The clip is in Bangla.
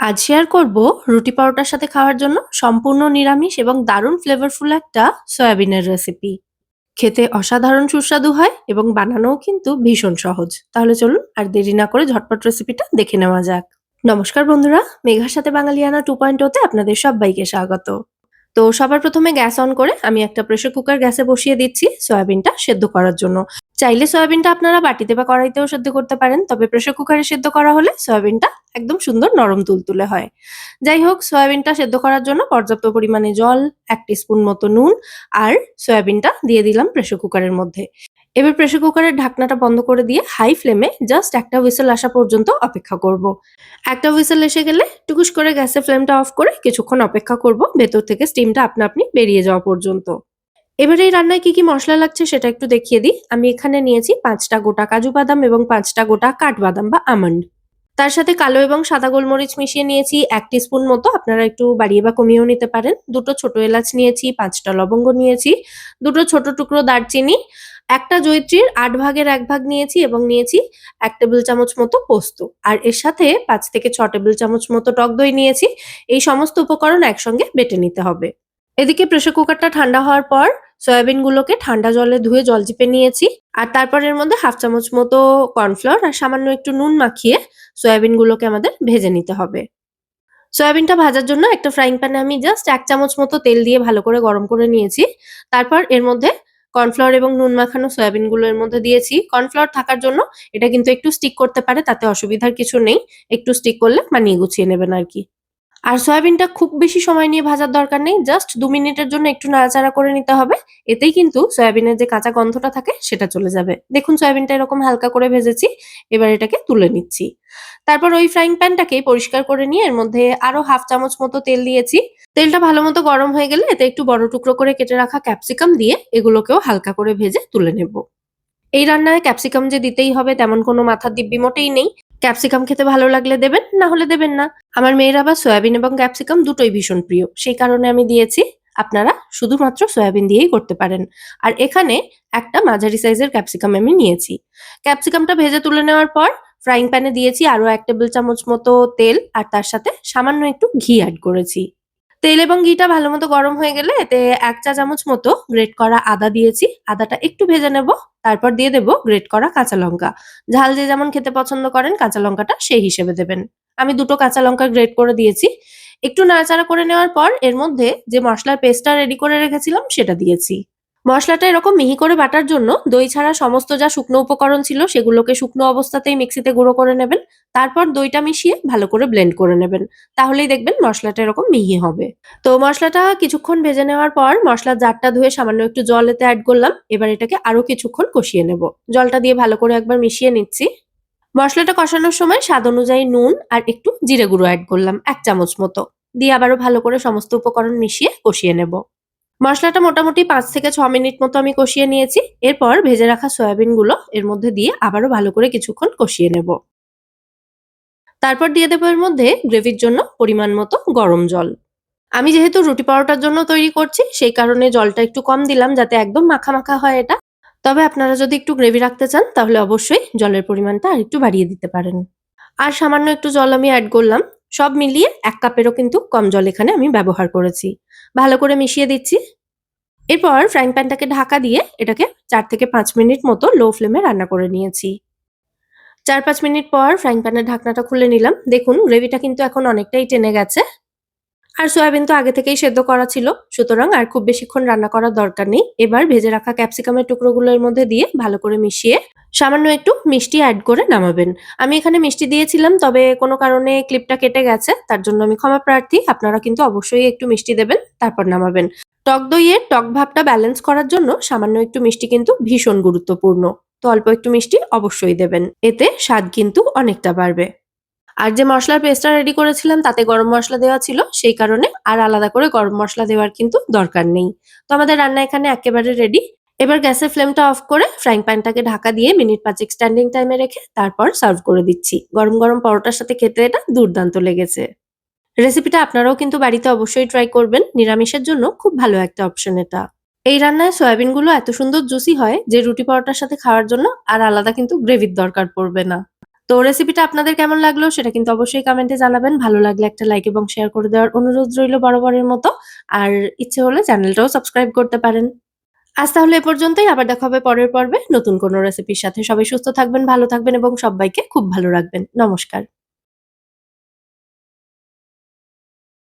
আজ শেয়ার করব রুটি পরোটার সাথে খাওয়ার জন্য সম্পূর্ণ নিরামিষ এবং দারুণ ফ্লেভারফুল একটা সয়াবিনের রেসিপি। খেতে অসাধারণ সুস্বাদু হয় এবং বানানোও কিন্তু ভীষণ সহজ। তাহলে চলুন আর দেরি না করে ঝটপট রেসিপিটা দেখে নেওয়া যাক। নমস্কার বন্ধুরা, মেঘার সাথে বাঙালিয়ানা 2.0 তে আপনাদের সবাইকে স্বাগত। তো সবার প্রথমে গ্যাস অন করে আমি একটা প্রেসার কুকার গ্যাসে বসিয়ে দিচ্ছি সয়াবিনটা সেদ্ধ করার জন্য। চাইলে সয়াবিনটা আপনারা বাটিতে বা কড়াইতেও সেদ্ধ করতে পারেন, তবে প্রেসার কুকারে সেদ্ধ করা হলে সয়াবিনটা একদম সুন্দর নরম তুলতুলে হয়। যাই হোক, সয়াবিনটা সেদ্ধ করার জন্য পর্যাপ্ত পরিমাণে জল, 1 টিস্পুন মতো নুন আর সয়াবিনটা দিয়ে দিলাম প্রেসার কুকারের মধ্যে। এবার প্রেসার কুকারের ঢাকনাটা বন্ধ করে দিয়ে হাই ফ্লেমে জাস্ট একটা হুইসেল আসা পর্যন্ত অপেক্ষা করব। একটা হুইসেল এসে গেলে টুকুস করে গ্যাসের ফ্লেমটা অফ করে কিছুক্ষণ অপেক্ষা করব ভেতর থেকে স্টিমটা আপনা আপনি বেরিয়ে যাওয়া পর্যন্ত। এবারে এই রান্নায় কি মসলা লাগছে সেটা একটু দেখিয়ে দিই। আমি এখানে নিয়েছি 5টা গোটা কাজু বাদাম এবং 5টা গোটা কাঠবাদাম বা আমন্ড। তার সাথে কালো এবং সাদা গোলমরিচ মিশিয়ে নিয়েছি 1 টিস্পুন মতো, আপনারা একটু বাড়িয়ে বা কমিয়েও নিতে পারেন। 2টো ছোট এলাচ নিয়েছি, 5টা লবঙ্গ নিয়েছি, 2টো ছোট টুকরো দারচিনি, একটা জয়িত্রীর 8 ভাগের 1 ভাগ নিয়েছি এবং নিয়েছি 1 টেবিল চামচ মতো পোস্ত। আর এর সাথে 5 থেকে 6 টেবিল চামচ মতো টক দই নিয়েছি। এই সমস্ত উপকরণ একসঙ্গে বেটে নিতে হবে। এদিকে প্রেসার কুকারটা ঠান্ডা হওয়ার পর সয়াবিনগুলোকে ঠান্ডা জলে ধুয়ে জল চিপে নিয়েছি। আর তারপর এর মধ্যে 1/2 চামচ মতো কর্নফ্লাওয়ার আর সামান্য একটু নুন মাখিয়ে সয়াবিনগুলোকে আমাদের ভেজে নিতে হবে। সয়াবিনটা ভাজার জন্য একটা ফ্রাইং প্যানে আমি জাস্ট 1 চামচ মতো তেল দিয়ে ভালো করে গরম করে নিয়েছি। তারপর এর মধ্যে কর্নফ্লাওয়ার এবং নুন মাখানো সয়াবিনগুলো এর মধ্যে দিয়েছি। কর্নফ্লাওয়ার থাকার জন্য এটা কিন্তু একটু স্টিক করতে পারে, তাতে অসুবিধার কিছু নেই। একটু স্টিক করলে মানিয়ে গুছিয়ে নেবেন আরকি। আর সয়াবিনটা খুব বেশি সময় নিয়ে ভাজার দরকার নেই। জাস্ট 2 মিনিটের জন্য একটু নাড়াচাড়া করে নিতে হবে। এতেই কিন্তু সয়াবিনের যে কাঁচা গন্ধটা থাকে সেটা চলে যাবে। দেখুন সয়াবিনটা এরকম হালকা করে ভেজেছি। এবার এটাকে তুলে নিচ্ছি। তারপর ওই ফ্রাইং প্যানটাকে পরিষ্কার করে নিয়ে এর মধ্যে আরো 1/2 চামচ মতো তেল দিয়েছি। তেলটা ভালোমতো গরম হয়ে গেলে এতে একটু বড় টুকরো করে কেটে রাখা ক্যাপসিকাম দিয়ে এগুলোকেও হালকা করে ভেজে তুলে নেব। এই রান্নায় ক্যাপসিকাম যে দিতেই হবে তেমন কোনো মাথার দিব্যি মোটেই নেই। ক্যাপসিকাম খেতে ভালো লাগলে দেবেন, না হলে দেবেন না। আমার মেয়ের আবার সয়াবিন এবং ক্যাপসিকাম দুটোই ভীষণ প্রিয়। সেই কারণে আমি দিয়েছি। আপনারা শুধুমাত্র সয়াবিন দিয়েই করতে পারেন। আর এখানে একটা মাঝারি সাইজের ক্যাপসিকাম আমি নিয়েছি। ক্যাপসিকামটা ভেজে তুলে নেওয়ার পর ফ্রাইং প্যানে দিয়েছি আরো 1 টেবিল চামচ মতো তেল আর তার সাথে সামান্য একটু ঘি এড করেছি। তেল এবং ঘিটা ভালোমতো গরম হয়ে গেলে এতে 1 চা চামচ মতো গ্রেট করা আদা দিয়েছি। আদাটা একটু ভেজে নেব। তারপর দিয়ে দেব গ্রেট করা কাঁচা লঙ্কা। ঝাল যে যেমন খেতে পছন্দ করেন কাঁচা লঙ্কাটা সেই হিসেবে দেবেন। আমি 2 টো কাঁচা লঙ্কা গ্রেট করে দিয়েছি। একটু নাড়াচাড়া করে নেওয়ার পর এর মধ্যে যে মসলার পেস্টটা রেডি করে রেখেছিলাম সেটা দিয়েছি। মসলাটা এরকম মিহি করে বাটার জন্য দই ছাড়া সমস্ত যা শুকনো উপকরণ ছিল সেগুলোকে শুকনো অবস্থাতেই মিক্সিতে গুঁড়ো করে নেবেন। তারপর দইটা মিশিয়ে ভালো করে ব্লেন্ড করে নেবেন। তাহলেই দেখবেন মসলাটা এরকম মিহি হবে। তো মসলাটা কিছুক্ষণ ভেজে নেওয়ার পর মসলার জারটা ধুয়ে সামান্য একটু জল এতে এড করলাম। এবার এটাকে আরো কিছুক্ষণ কষিয়ে নেব। জলটা দিয়ে ভালো করে একবার মিশিয়ে নিচ্ছি। মসলাটা কষানোর সময় স্বাদ অনুযায়ী নুন আর একটু জিরে গুঁড়ো এড করলাম 1 চামচ মতো। দিয়ে আবারও ভালো করে সমস্ত উপকরণ মিশিয়ে কষিয়ে নেব। মসলাটা মোটামুটি 5 থেকে 6 মিনিট মতো আমি কষিয়ে নিয়েছি। এরপর ভেজে রাখা সয়াবিনগুলো এর মধ্যে দিয়ে আবারও ভালো করে কিছুক্ষণ কষিয়ে নেব। তারপর দিয়ে দেব এর মধ্যে গ্রেভির জন্য পরিমাণ মতো গরম জল। আমি যেহেতু রুটি পরোটার জন্য তৈরি করছি সেই কারণে জলটা একটু কম দিলাম যাতে একদম মাখা, মাখা হয় এটা। তবে আপনারা যদি একটু গ্রেভি রাখতে চান তাহলে অবশ্যই জলের পরিমাণটা আরেকটু বাড়িয়ে দিতে পারেন। আর সামান্য একটু জল আমি এড করলাম। সব মিলিয়ে 1 কাপেরও কিন্তু কম জল এখানে আমি ব্যবহার করেছি। ভালো করে মিশিয়ে দিচ্ছি। এরপর ফ্রাইং প্যানটাকে ঢাকা দিয়ে এটাকে 4 থেকে 5 মিনিট মতো লো ফ্লেমে রান্না করে নিয়েছি। 4-5 মিনিট পর ফ্রাইং প্যানের ঢাকনাটা খুলে নিলাম। দেখুন গ্রেভিটা কিন্তু এখন অনেকটাই টেনে গেছে। আর সয়াবিন তো আগে থেকেই সেদ্ধ করা ছিল। সুতরাং আর খুব বেশিক্ষণ রান্না করার দরকার নেই। এবার ভেজে রাখা ক্যাপসিকামের টুকরোগুলো এর মধ্যে দিয়ে ভালো করে মিশিয়ে সামান্য একটু মিষ্টি এড করে নামাবেন। আমি এখানে মিষ্টি দিয়েছিলাম, তবে কোনো কারণে ক্লিপটা কেটে গেছে। তার জন্য আমি ক্ষমা প্রার্থী। আপনারা কিন্তু অবশ্যই একটু মিষ্টি দেবেন, তারপর নামাবেন। টক দইয়ের টক ভাবটা ব্যালেন্স করার জন্য সামান্য একটু মিষ্টি কিন্তু ভীষণ গুরুত্বপূর্ণ। তো অল্প একটু মিষ্টি অবশ্যই দেবেন। এতে স্বাদ কিন্তু অনেকটা বাড়বে। আর যে মসলার পেস্টটা রেডি করেছিলাম তাতে গরম মসলা দেওয়া ছিল, সেই কারণে আর আলাদা করে গরম মসলা দেওয়ার কিন্তু দরকার নেই। তো আমাদের রান্না এখানে একেবারে রেডি। এবার গ্যাসের ফ্লেমটা অফ করে ফ্রাইং প্যানটাকে ঢাকা দিয়ে মিনিট 5 স্ট্যান্ডিং টাইমে রেখে তারপর সার্ভ করে দিচ্ছি। গরম, গরম পরোটার সাথে খেতে এটা দুর্দান্ত লেগেছে। রেসিপিটা আপনারাও কিন্তু বাড়িতে অবশ্যই ট্রাই করবেন। নিরামিষের জন্য খুব ভালো একটা অপশন এটা। এই রান্নায় সয়াবিনগুলো এত সুন্দর জুসি হয় যে রুটি পরোটার সাথে খাওয়ার জন্য আর আলাদা কিন্তু গ্রেভির দরকার পড়বে না। তো রেসিপিটা আপনাদের কেমন লাগলো সেটা কিন্তু অবশ্যই কমেন্টে জানাবেন। ভালো লাগলে একটা লাইক এবং শেয়ার করে দেওয়ার অনুরোধ রইল বরাবরের মতো। আর ইচ্ছে হলে চ্যানেলটাও সাবস্ক্রাইব করতে পারেন। আজ তাহলে এ পর্যন্তই। আবার দেখা হবে পরের পর্বে নতুন কোনো রেসিপির সাথে। সবাই সুস্থ থাকবেন, ভালো থাকবেন এবং সব্বাইকে খুব ভালো রাখবেন। নমস্কার।